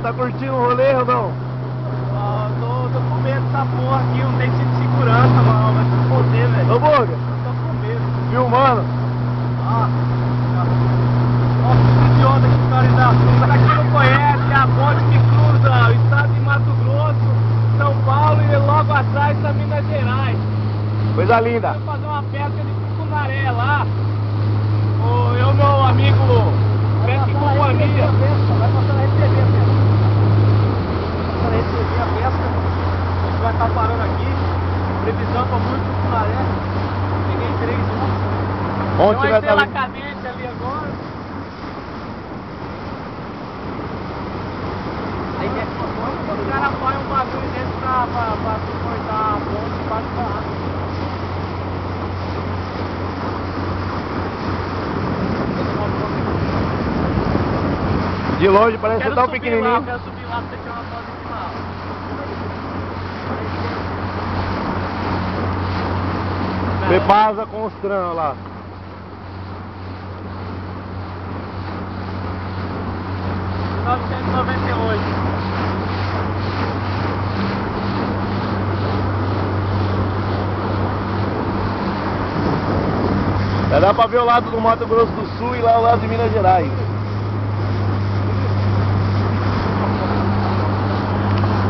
tá curtindo o rolê ou não? Tô com medo dessa porra aqui, não tem de segurança, mano. Vai se foder, velho. Ô, Boga, Tô com medo. filmando. Nossa, que idiota que história da fruta. Pra quem não conhece, é a ponte que cruza o estado de Mato Grosso, São Paulo e logo atrás da Minas Gerais. Coisa linda. Vou fazer uma pesca de tucunaré lá. Eu, meu amigo, pesca em companhia. Vai passar a receber a pesca. Passar a receber a pesca. A gente vai estar parando aqui. Previsão para muito tucunaré. Peguei 3 ursos. Onde Tem vai uma estrela estar? cadente ali agora. Aí quando o cara põe um bagulho desse pra suportar a ponte embaixo da água. De longe parece que tá pequenininho. Quero subir lá pra você tirar uma foto de cima. Bebasa com os trãs lá. Já dá pra ver o lado do Mato Grosso do Sul e lá o lado de Minas Gerais.